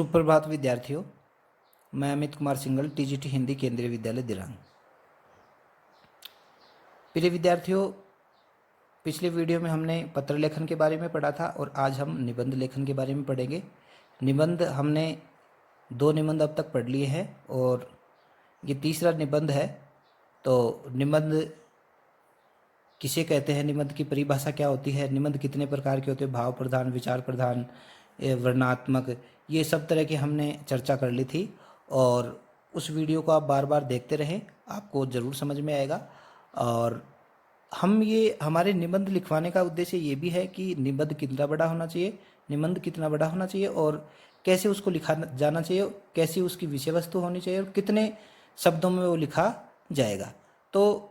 सुप्रभात विद्यार्थियों, मैं अमित कुमार सिंघल, टीजीटी हिंदी, केंद्रीय विद्यालय दिरांग। प्रिय विद्यार्थियों, पिछले वीडियो में हमने पत्र लेखन के बारे में पढ़ा था और आज हम निबंध लेखन के बारे में पढ़ेंगे। निबंध हमने 2 निबंध अब तक पढ़ लिए हैं और ये तीसरा निबंध है। तो निबंध किसे कहते हैं, निबंध की परिभाषा क्या होती है, निबंध कितने प्रकार के होते हैं, भाव प्रधान, विचार प्रधान, वर्णात्मक, ये सब तरह की हमने चर्चा कर ली थी। और उस वीडियो को आप बार बार देखते रहें, आपको ज़रूर समझ में आएगा। और हमारे निबंध लिखवाने का उद्देश्य ये भी है कि निबंध कितना बड़ा होना चाहिए, निबंध कितना बड़ा होना चाहिए और कैसे उसको लिखा जाना चाहिए, कैसी उसकी विषय वस्तु होनी चाहिए और कितने शब्दों में वो लिखा जाएगा। तो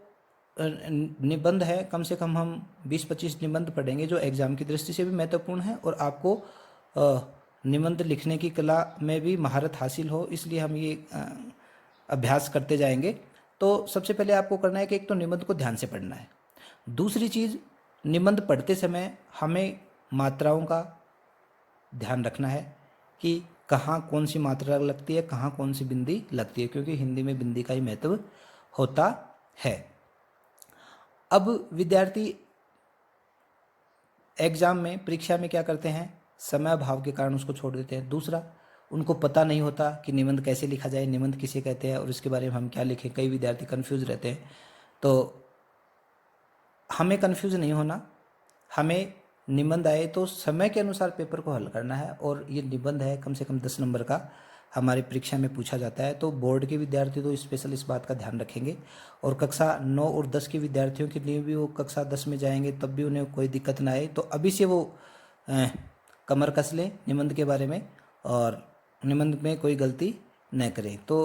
निबंध है, कम से कम हम 20-25 निबंध पढ़ेंगे जो एग्ज़ाम की दृष्टि से भी महत्वपूर्ण है और आपको निबंध लिखने की कला में भी महारत हासिल हो, इसलिए हम ये अभ्यास करते जाएंगे। तो सबसे पहले आपको करना है कि एक तो निबंध को ध्यान से पढ़ना है। दूसरी चीज़, निबंध पढ़ते समय हमें मात्राओं का ध्यान रखना है कि कहाँ कौन सी मात्रा लगती है, कहाँ कौन सी बिंदी लगती है, क्योंकि हिंदी में बिंदी का ही महत्व होता है। अब विद्यार्थी एग्ज़ाम में, परीक्षा में क्या करते हैं, समय अभाव के कारण उसको छोड़ देते हैं। दूसरा, उनको पता नहीं होता कि निबंध कैसे लिखा जाए, निबंध किसे कहते हैं और इसके बारे में हम क्या लिखें। कई विद्यार्थी कन्फ्यूज़ रहते हैं। तो हमें कन्फ्यूज़ नहीं होना, हमें निबंध आए तो समय के अनुसार पेपर को हल करना है। और ये निबंध है कम से कम 10 नंबर का, हमारी परीक्षा में पूछा जाता है। तो बोर्ड के विद्यार्थी तो स्पेशल इस बात का ध्यान रखेंगे और कक्षा 9 और 10 के विद्यार्थियों के लिए भी, वो कक्षा 10 में जाएंगे तब भी उन्हें कोई दिक्कत ना आए। तो अभी से वो कमर कस लें निबंध के बारे में और निबंध में कोई गलती न करें। तो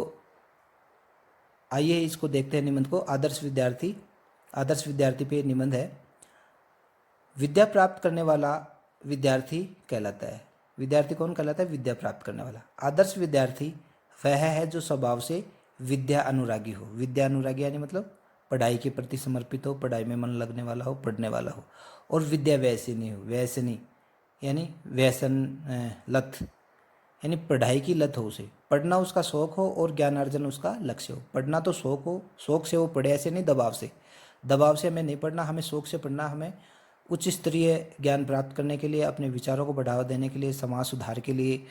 आइए इसको देखते हैं निबंध को। आदर्श विद्यार्थी पे निबंध है। विद्या प्राप्त करने वाला विद्यार्थी कहलाता है। विद्यार्थी कौन कहलाता है? विद्या प्राप्त करने वाला। आदर्श विद्यार्थी वह है जो स्वभाव से विद्या अनुरागी हो। विद्या अनुरागी यानी मतलब पढ़ाई के प्रति समर्पित हो, पढ़ाई में मन लगने वाला हो, पढ़ने वाला हो। और विद्या व्यसनी हो। व्यसनी यानी व्यसन, लत, यानी पढ़ाई की लत हो उसे, पढ़ना उसका शौक हो और ज्ञानार्जन उसका लक्ष्य हो। पढ़ना तो शौक हो, शौक से वो पढ़े, ऐसे नहीं दबाव से। दबाव से हमें नहीं पढ़ना, हमें शौक से पढ़ना। हमें उच्च स्तरीय ज्ञान प्राप्त करने के लिए, अपने विचारों को बढ़ावा देने के लिए, समाज सुधार के लिए,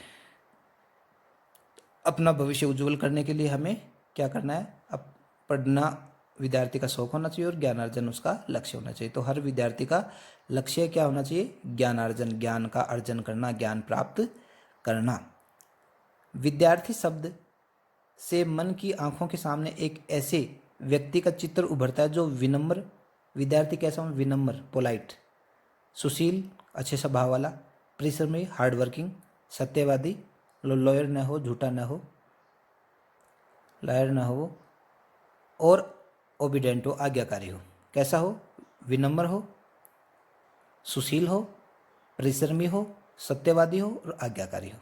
अपना भविष्य उज्जवल करने के लिए हमें क्या करना है? अब पढ़ना विद्यार्थी का शौक होना चाहिए और ज्ञानार्जन उसका लक्ष्य होना चाहिए। तो हर विद्यार्थी का लक्ष्य क्या होना चाहिए? ज्ञानार्जन, ज्ञान का अर्जन करना, ज्ञान प्राप्त करना। विद्यार्थी शब्द से मन की आंखों के सामने एक ऐसे व्यक्ति का चित्र उभरता है जो विनम्र, विद्यार्थी कैसा हो? विनम्र, पोलाइट, सुशील, अच्छे स्वभाव वाला, परिश्रमी, हार्ड वर्किंग, सत्यवादी, लॉयर न हो, झूठा न हो, लायर न हो, और ओबिडेंट हो, आज्ञाकारी हो। कैसा हो? विनम्र हो, सुशील हो, परिश्रमी हो, सत्यवादी हो और आज्ञाकारी हो।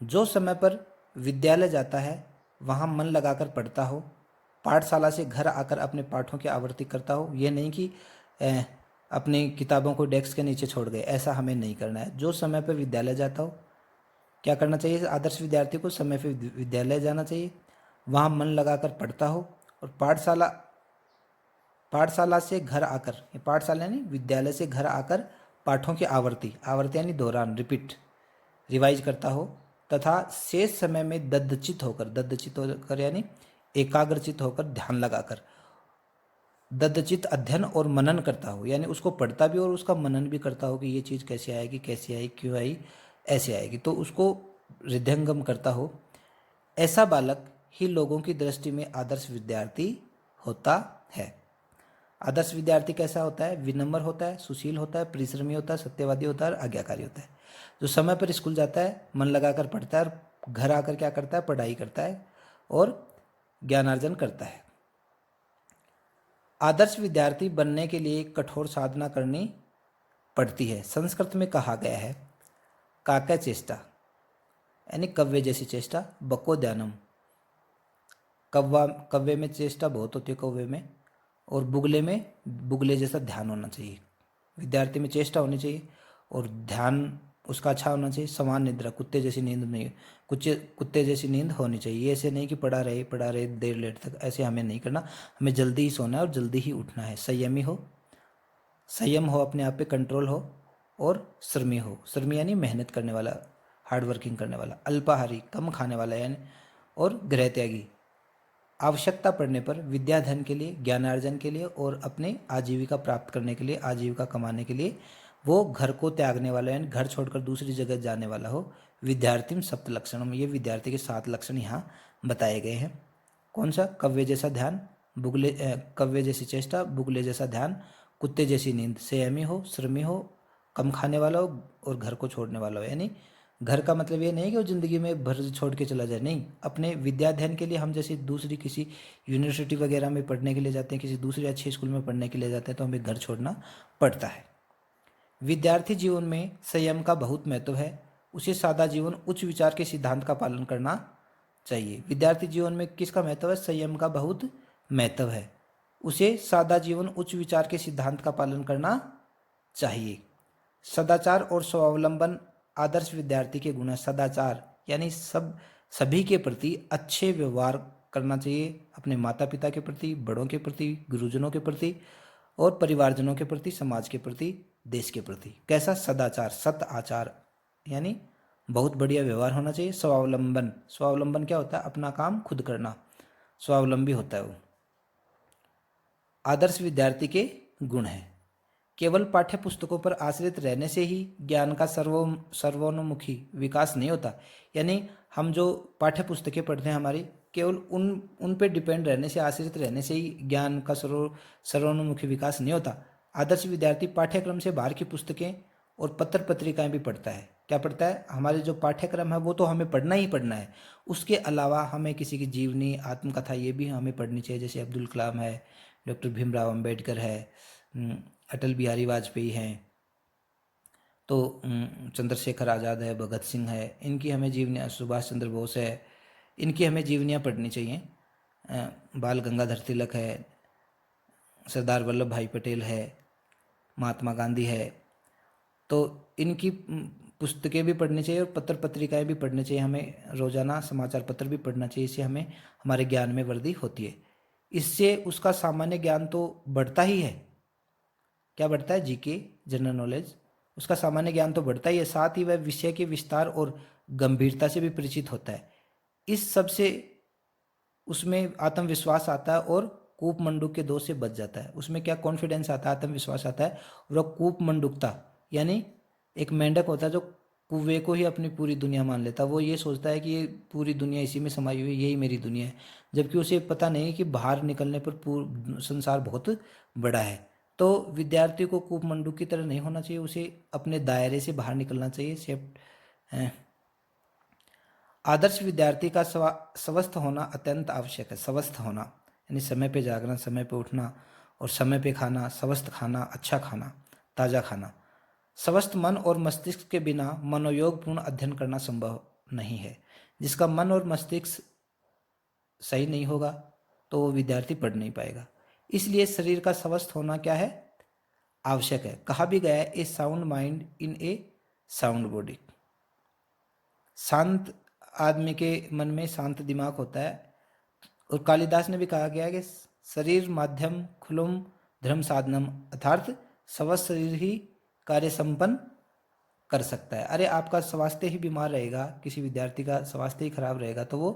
जो समय पर विद्यालय जाता है वहाँ मन लगाकर पढ़ता हो, पाठशाला से घर आकर अपने पाठों की आवृत्ति करता हो। ये नहीं कि अपनी किताबों को डेस्क के नीचे छोड़ गए, ऐसा हमें नहीं करना है। जो समय पर विद्यालय जाता हो, क्या करना चाहिए? आदर्श विद्यार्थी को समय पर विद्यालय जाना चाहिए, वहाँ मन लगाकर पढ़ता हो और पाठशाला से घर आकर, पाठशाला यानी विद्यालय से घर आकर पाठों की आवर्ती यानी दोहरान, रिवाइज करता हो तथा शेष समय में दद्धचित होकर यानी एकाग्रचित होकर, ध्यान लगाकर दद्धचित अध्ययन और मनन करता हो, यानी उसको पढ़ता भी और उसका मनन भी करता हो कि ये चीज़ कैसे आएगी, कैसे आई, क्यों आई, ऐसे आएगी, तो उसको हृदयंगम करता हो। ऐसा बालक ही लोगों की दृष्टि में आदर्श विद्यार्थी होता है। आदर्श विद्यार्थी कैसा होता है? विनम्र होता है, सुशील होता है, परिश्रमी होता है, सत्यवादी होता है और आज्ञाकारी होता है। जो समय पर स्कूल जाता है, मन लगाकर पढ़ता है और घर आकर क्या करता है? पढ़ाई करता है और ज्ञानार्जन करता है। आदर्श विद्यार्थी बनने के लिए कठोर साधना करनी पड़ती है। संस्कृत में कहा गया है, काका चेष्टा यानी कव्वे जैसी चेष्टा, बको ध्यानम, कव्वे में चेष्टा बहुत होती है, कौवे में, और बुगले जैसा ध्यान होना चाहिए। विद्यार्थी में चेष्टा होनी चाहिए और ध्यान उसका अच्छा होना चाहिए। समान निद्रा, कुत्ते जैसी नींद नहीं, कुत्ते जैसी नींद होनी चाहिए। ये ऐसे नहीं कि पड़ा रहे देर लेट तक, ऐसे हमें नहीं करना। हमें जल्दी ही सोना है और जल्दी ही उठना है। संयम हो, अपने आप पे कंट्रोल हो, और श्रमी यानी मेहनत करने वाला, हार्ड वर्किंग करने वाला। अल्पाहारी, कम खाने वाला यानी, और गृह त्यागी, आवश्यकता पड़ने पर विद्याधन के लिए, ज्ञानार्जन के लिए और अपने आजीविका प्राप्त करने के लिए, आजीविका कमाने के लिए वो घर को त्यागने वाला यानी घर छोड़कर दूसरी जगह जाने वाला हो। विद्यार्थिम सप्त लक्षणम, ये विद्यार्थी के 7 लक्षण यहाँ बताए गए हैं। कौन सा? कव्य जैसा ध्यान, कव्य जैसी चेष्टा, बुगले जैसा ध्यान, कुत्ते जैसी नींद, संयमी हो, श्रमी हो, कम खाने वाला हो और घर को छोड़ने वाला हो। यानी घर का मतलब ये नहीं कि वो ज़िंदगी में भर छोड़ के चला जाए, नहीं। अपने विद्या अध्ययन के लिए हम जैसे दूसरी किसी यूनिवर्सिटी वगैरह में पढ़ने के लिए जाते हैं, किसी दूसरे अच्छे स्कूल में पढ़ने के लिए जाते हैं, तो हमें घर छोड़ना पड़ता है। विद्यार्थी जीवन में संयम का बहुत महत्व है। उसे सादा जीवन, उच्च विचार के सिद्धांत का पालन करना चाहिए। विद्यार्थी जीवन में किसका महत्व है? संयम का बहुत महत्व है। उसे सादा जीवन, उच्च विचार के सिद्धांत का पालन करना चाहिए। सदाचार और स्वावलंबन आदर्श विद्यार्थी के गुण है। सदाचार यानी सभी के प्रति अच्छे व्यवहार करना चाहिए, अपने माता पिता के प्रति, बड़ों के प्रति, गुरुजनों के प्रति और परिवारजनों के प्रति, समाज के प्रति, देश के प्रति। कैसा? सदाचार, सत आचार यानी बहुत बढ़िया व्यवहार होना चाहिए। स्वावलंबन, स्वावलंबन क्या होता है? अपना काम खुद करना, स्वावलंबी होता है वो। आदर्श विद्यार्थी के गुण हैं। केवल पाठ्य पुस्तकों पर आश्रित रहने से ही ज्ञान का सर्वोन्मुखी विकास नहीं होता। यानी हम जो पाठ्य पुस्तकें पढ़ते हैं हमारी, केवल उन पे डिपेंड रहने से, आश्रित रहने से ही ज्ञान का सर्वोन्मुखी विकास नहीं होता। आदर्श विद्यार्थी पाठ्यक्रम से बाहर की पुस्तकें और पत्र पत्रिकाएं भी पढ़ता है। क्या पढ़ता है? हमारे जो पाठ्यक्रम है वो तो हमें पढ़ना ही पढ़ना है, उसके अलावा हमें किसी की जीवनी, आत्मकथा ये भी हमें पढ़नी चाहिए। जैसे अब्दुल कलाम है, डॉक्टर भीमराव अम्बेडकर है, अटल बिहारी वाजपेयी हैं, तो चंद्रशेखर आज़ाद है, भगत सिंह है, इनकी हमें जीवनियाँ, सुभाष चंद्र बोस है, इनकी हमें जीवनियाँ पढ़नी चाहिए। बाल गंगाधर तिलक है, सरदार वल्लभ भाई पटेल है, महात्मा गांधी है, तो इनकी पुस्तकें भी पढ़नी चाहिए और पत्र पत्रिकाएं भी पढ़नी चाहिए। हमें रोजाना समाचार पत्र भी पढ़ना चाहिए। इससे हमें हमारे ज्ञान में वृद्धि होती है। इससे उसका सामान्य ज्ञान तो बढ़ता ही है। क्या बढ़ता है? जीके, जनरल नॉलेज, उसका सामान्य ज्ञान तो बढ़ता ही है, साथ ही वह विषय के विस्तार और गंभीरता से भी परिचित होता है। इस सब से उसमें आत्मविश्वास आता है और कूपमंडूक के दोष से बच जाता है। उसमें क्या कॉन्फिडेंस आता है, आत्मविश्वास आता है। और कूपमंडूकता यानी एक मेंढक होता है जो कुएं को ही अपनी पूरी दुनिया मान लेता है। वो ये सोचता है कि ये पूरी दुनिया इसी में समाई हुई है, यही मेरी दुनिया है, जबकि उसे पता नहीं कि बाहर निकलने पर पूरा संसार बहुत बड़ा है। तो विद्यार्थी को कूपमंडूक की तरह नहीं होना चाहिए, उसे अपने दायरे से बाहर निकलना चाहिए। आदर्श विद्यार्थी का स्वस्थ होना अत्यंत आवश्यक है। स्वस्थ होना यानी समय पे जागना, समय पे उठना और समय पे खाना, स्वस्थ खाना, अच्छा खाना, ताज़ा खाना। स्वस्थ मन और मस्तिष्क के बिना मनोयोगपूर्ण अध्ययन करना संभव नहीं है। जिसका मन और मस्तिष्क सही नहीं होगा तो वो विद्यार्थी पढ़ नहीं पाएगा। इसलिए शरीर का स्वस्थ होना क्या है? आवश्यक है। कहा भी गया है, a sound mind in a sound body. शांत आदमी के मन में शांत दिमाग होता है। और कालिदास ने भी कहा गया है कि शरीर माध्यम खुलुम धर्म साधनम, अर्थात स्वस्थ शरीर ही कार्य संपन्न कर सकता है। अरे आपका स्वास्थ्य ही बीमार रहेगा, किसी विद्यार्थी का स्वास्थ्य ही खराब रहेगा तो वो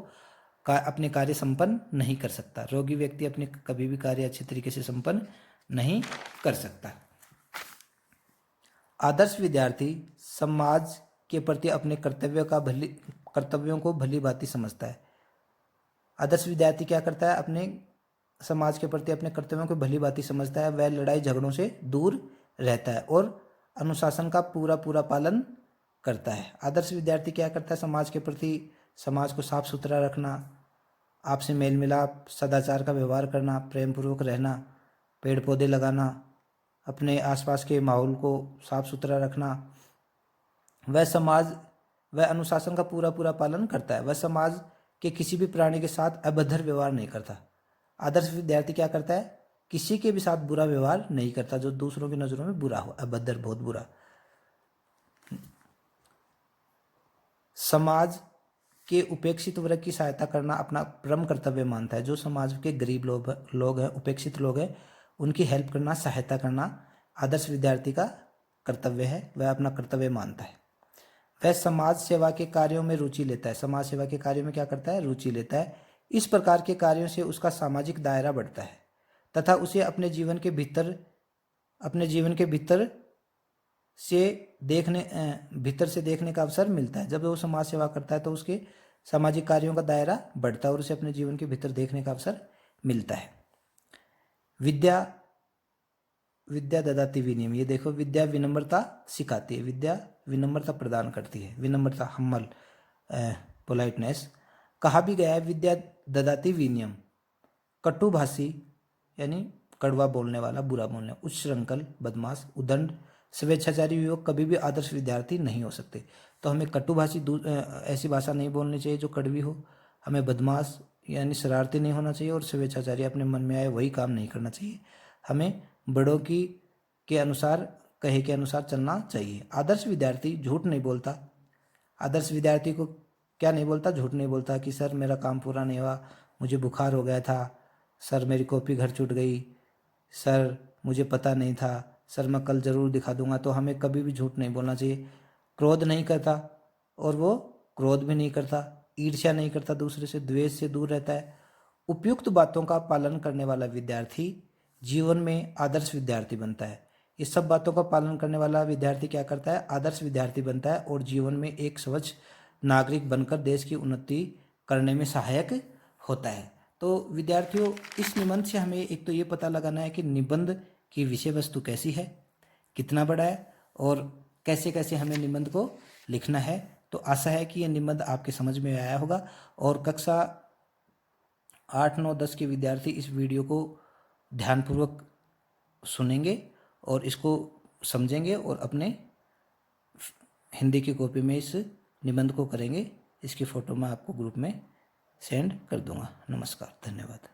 अपने कार्य संपन्न नहीं कर सकता। रोगी व्यक्ति अपने कभी भी कार्य अच्छे तरीके से संपन्न नहीं कर सकता। आदर्श विद्यार्थी समाज के प्रति अपने कर्तव्यों को भली भांति समझता है। आदर्श विद्यार्थी क्या करता है? अपने समाज के प्रति अपने कर्तव्यों को भली भांति समझता है। वह लड़ाई झगड़ों से दूर रहता है और अनुशासन का पूरा पालन करता है। आदर्श विद्यार्थी क्या करता है? समाज के प्रति, समाज को साफ सुथरा रखना, आपसे मेल मिलाप, सदाचार का व्यवहार करना, प्रेम पूर्वक रहना, पेड़ पौधे लगाना, अपने आसपास के माहौल को साफ सुथरा रखना। वह अनुशासन का पूरा पालन करता है। वह समाज के किसी भी प्राणी के साथ अभद्र व्यवहार नहीं करता। आदर्श विद्यार्थी क्या करता है? किसी के भी साथ बुरा व्यवहार नहीं करता जो दूसरों की नज़रों में बुरा हो, अभद्र, बहुत बुरा। समाज के उपेक्षित वर्ग की सहायता करना अपना परम कर्तव्य मानता है। जो समाज के गरीब लोग हैं, उपेक्षित लोग हैं, उनकी हेल्प करना, सहायता करना आदर्श विद्यार्थी का कर्तव्य है, वह अपना कर्तव्य मानता है। वह समाज सेवा के कार्यों में रुचि लेता है। समाज सेवा के कार्यों में क्या करता है? रुचि लेता है। इस प्रकार के कार्यों से उसका सामाजिक दायरा बढ़ता है तथा उसे अपने जीवन के भीतर से देखने का अवसर मिलता है। जब वो समाज सेवा करता है तो उसके सामाजिक कार्यों का दायरा बढ़ता है और उसे अपने जीवन के भीतर देखने का अवसर मिलता है। विद्या ददाति विनयम, ये देखो, विद्या विनम्रता सिखाती है, विद्या विनम्रता प्रदान करती है, विनम्रता, हम्बल, पोलाइटनेस। कहा भी गया है विद्या ददाति विनयम, कटुभाषी यानी कड़वा बोलने वाला, बुरा बोलने, उच्छृंखल, बदमाश, उदंड, स्वेच्छाचारी युवक कभी भी आदर्श विद्यार्थी नहीं हो सकते। तो हमें कटुभाषी ऐसी भाषा नहीं बोलनी चाहिए जो कड़वी हो, हमें बदमाश यानी शरारती नहीं होना चाहिए, और स्वेच्छाचारी अपने मन में आए वही काम नहीं करना चाहिए। हमें बड़ों के अनुसार, कहे के अनुसार चलना चाहिए। आदर्श विद्यार्थी झूठ नहीं बोलता। आदर्श विद्यार्थी को क्या नहीं बोलता? झूठ नहीं बोलता कि सर मेरा काम पूरा नहीं हुआ, मुझे बुखार हो गया था, सर मेरी कॉपी घर छूट गई, सर मुझे पता नहीं था, सर मैं कल ज़रूर दिखा दूंगा। तो हमें कभी भी झूठ नहीं बोलना चाहिए। क्रोध नहीं करता, और वो क्रोध भी नहीं करता, ईर्ष्या नहीं करता, दूसरे से द्वेष से दूर रहता है। उपयुक्त बातों का पालन करने वाला विद्यार्थी जीवन में आदर्श विद्यार्थी बनता है। इस सब बातों का पालन करने वाला विद्यार्थी क्या करता है? आदर्श विद्यार्थी बनता है और जीवन में एक स्वच्छ नागरिक बनकर देश की उन्नति करने में सहायक होता है। तो विद्यार्थियों, इस निबंध से हमें एक तो ये पता लगाना है कि निबंध की विषय वस्तु कैसी है, कितना बड़ा है, और कैसे कैसे हमें निबंध को लिखना है। तो आशा है कि ये निबंध आपके समझ में आया होगा, और कक्षा 8, 9, 10 के विद्यार्थी इस वीडियो को ध्यानपूर्वक सुनेंगे और इसको समझेंगे और अपने हिंदी की कॉपी में इस निबंध को करेंगे। इसकी फ़ोटो मैं आपको ग्रुप में सेंड कर दूंगा। नमस्कार, धन्यवाद।